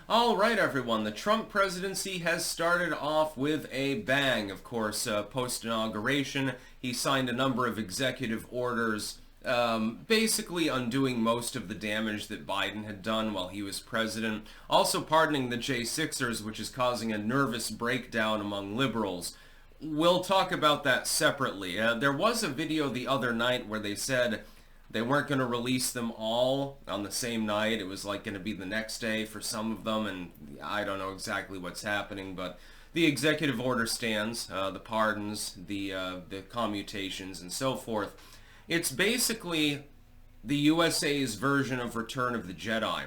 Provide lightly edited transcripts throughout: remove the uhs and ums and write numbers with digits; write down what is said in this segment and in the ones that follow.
All right, everyone. The Trump presidency has started off with a bang. Of course, post-inauguration, he signed a number of executive orders, basically undoing most of the damage that Biden had done while he was president. Also pardoning the J6ers, which is causing a nervous breakdown among liberals. We'll talk about that separately. There was a video the other night where they said they weren't going to release them all on the same night. It was like going to be the next day for some of them, and I don't know exactly what's happening, but the executive order stands, the pardons, the commutations, and so forth. It's basically the USA's version of Return of the Jedi.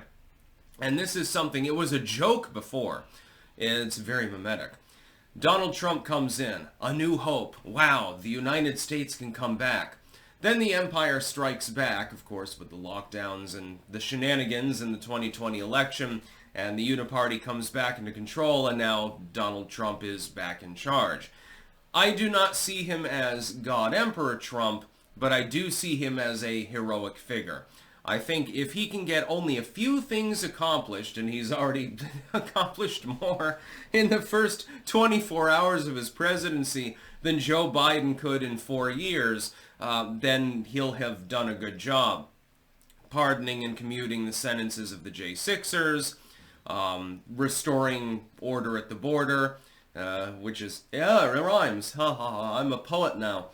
And this is something, it was a joke before. It's very mimetic. Donald Trump comes in, a new hope. Wow, the United States can come back. Then the empire strikes back, of course, with the lockdowns and the shenanigans in the 2020 election, and the Uniparty comes back into control, and now Donald Trump is back in charge. I do not see him as God Emperor Trump, but I do see him as a heroic figure. I think if he can get only a few things accomplished, and he's already accomplished more in the first 24 hours of his presidency than Joe Biden could in 4 years, then he'll have done a good job. Pardoning and commuting the sentences of the J6ers, restoring order at the border, which is, yeah, it rhymes, ha ha ha, I'm a poet now.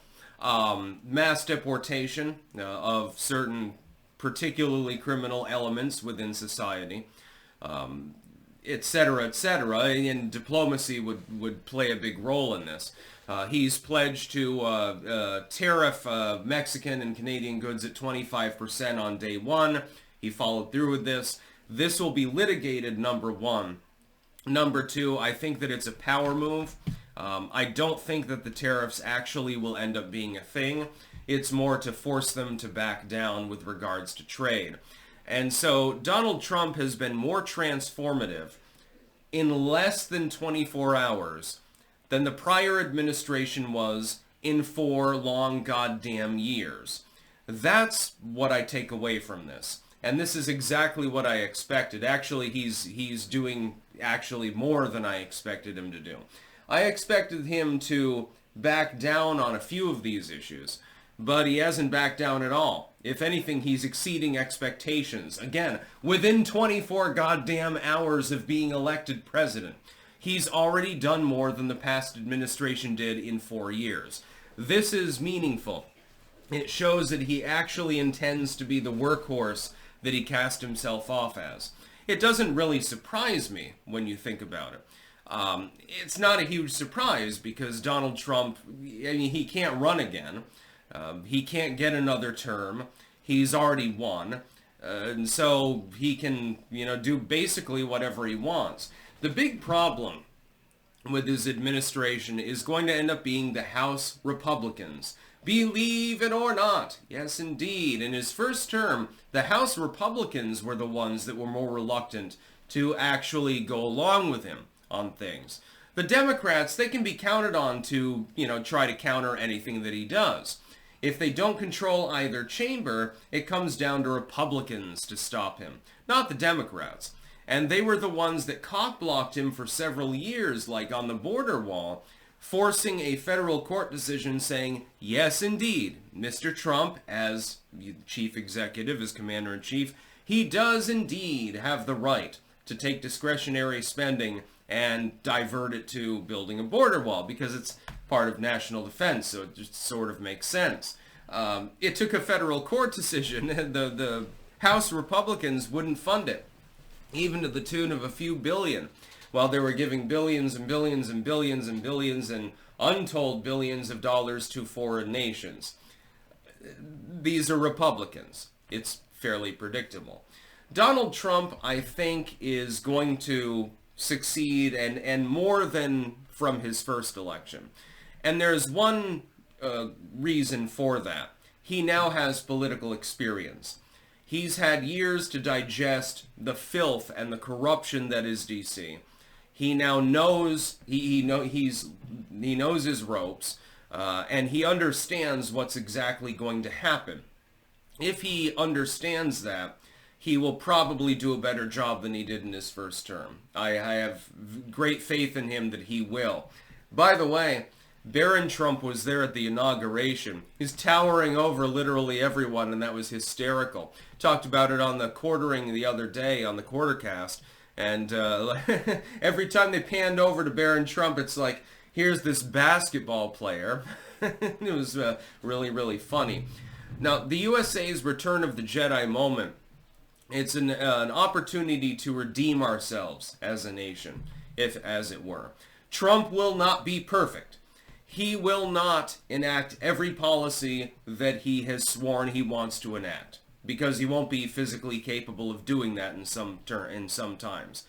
Mass deportation of certain particularly criminal elements within society, etc., etc., and diplomacy would play a big role in this. He's pledged to tariff Mexican and Canadian goods at 25% on day one. He followed through with this. This will be litigated, number one. Number two, I think that it's a power move. I don't think that the tariffs actually will end up being a thing. It's more to force them to back down with regards to trade. And so Donald Trump has been more transformative in less than 24 hours than the prior administration was in 4 long goddamn years. That's what I take away from this. And this is exactly what I expected. Actually, he's doing actually more than I expected him to do. I expected him to back down on a few of these issues, but he hasn't backed down at all. If anything, he's exceeding expectations. Again, within 24 goddamn hours of being elected president, he's already done more than the past administration did in 4 years. This is meaningful. It shows that he actually intends to be the workhorse that he cast himself off as. It doesn't really surprise me when you think about it. It's not a huge surprise because Donald Trump, I mean, he can't run again. He can't get another term. He's already won. And so he can, do basically whatever he wants. The big problem with his administration is going to end up being the House Republicans. Believe it or not, yes indeed, in his first term, the House Republicans were the ones that were more reluctant to actually go along with him on things. The Democrats, they can be counted on to, try to counter anything that he does. If they don't control either chamber, it comes down to Republicans to stop him, not the Democrats. And they were the ones that cock-blocked him for several years, like on the border wall, forcing a federal court decision saying, yes, indeed, Mr. Trump, as chief executive, as commander-in-chief, he does indeed have the right to take discretionary spending and divert it to building a border wall because it's part of national defense, so it just sort of makes sense. It took a federal court decision, and the House Republicans wouldn't fund it, even to the tune of a few billion, while they were giving billions and billions and billions and billions and untold billions of dollars to foreign nations. These are Republicans. It's fairly predictable. Donald Trump, I think, is going to succeed and more than from his first election. And there's one reason for that. He now has political experience. He's had years to digest the filth and the corruption that is DC. He now knows he knows his ropes, and he understands what's exactly going to happen. If he understands that, he will probably do a better job than he did in his first term. I have great faith in him that he will. By the way, Barron Trump was there at the inauguration. He's towering over literally everyone, and that was hysterical. Talked about it on the quartering the other day on the Quartercast, and every time they panned over to Barron Trump, it's like, here's this basketball player. It was really, really funny. Now, the USA's Return of the Jedi moment, it's an opportunity to redeem ourselves as a nation, if as it were. Trump will not be perfect. He will not enact every policy that he has sworn he wants to enact, because he won't be physically capable of doing that in some times.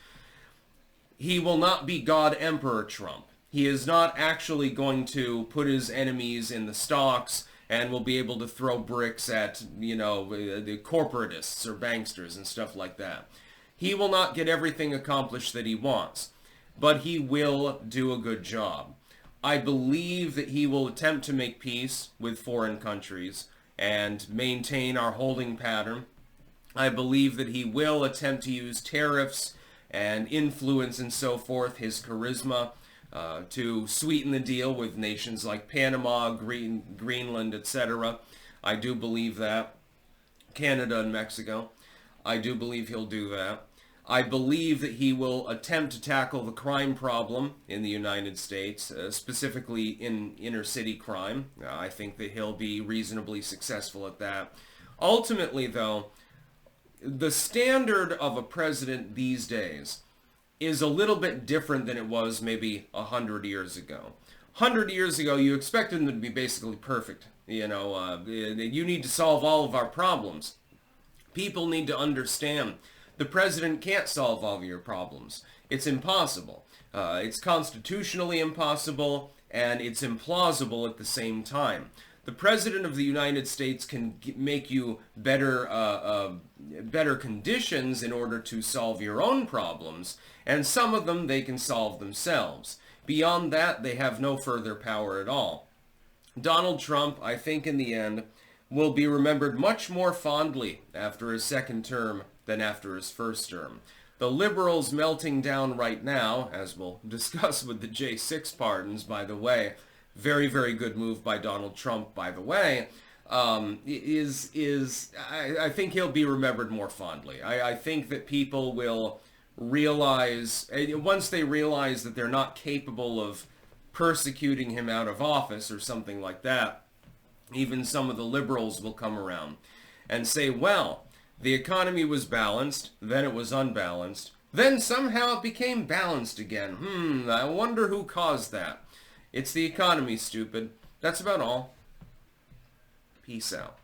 He will not be God Emperor Trump. He is not actually going to put his enemies in the stocks and will be able to throw bricks at, the corporatists or banksters and stuff like that. He will not get everything accomplished that he wants, but he will do a good job. I believe that he will attempt to make peace with foreign countries and maintain our holding pattern. I believe that he will attempt to use tariffs and influence and so forth, his charisma, to sweeten the deal with nations like Panama, Greenland, etc. I do believe that. Canada and Mexico. I do believe he'll do that. I believe that he will attempt to tackle the crime problem in the United States, specifically in inner city crime. I think that he'll be reasonably successful at that. Ultimately, though, the standard of a president these days is a little bit different than it was maybe 100 years ago. 100 years ago, you expected them to be basically perfect. You need to solve all of our problems. People need to understand the president can't solve all of your problems. It's impossible. It's constitutionally impossible, and it's implausible at the same time. The President of the United States can make you better conditions in order to solve your own problems, and some of them they can solve themselves. Beyond that, they have no further power at all. Donald Trump, I think in the end, will be remembered much more fondly after his second term than after his first term. The liberals melting down right now, as we'll discuss with the J6 pardons, by the way, very, very good move by Donald Trump, by the way, I think he'll be remembered more fondly. I think that people will realize, once they realize that they're not capable of persecuting him out of office or something like that, even some of the liberals will come around and say, well, the economy was balanced, then it was unbalanced, then somehow it became balanced again. I wonder who caused that. It's the economy, stupid. That's about all. Peace out.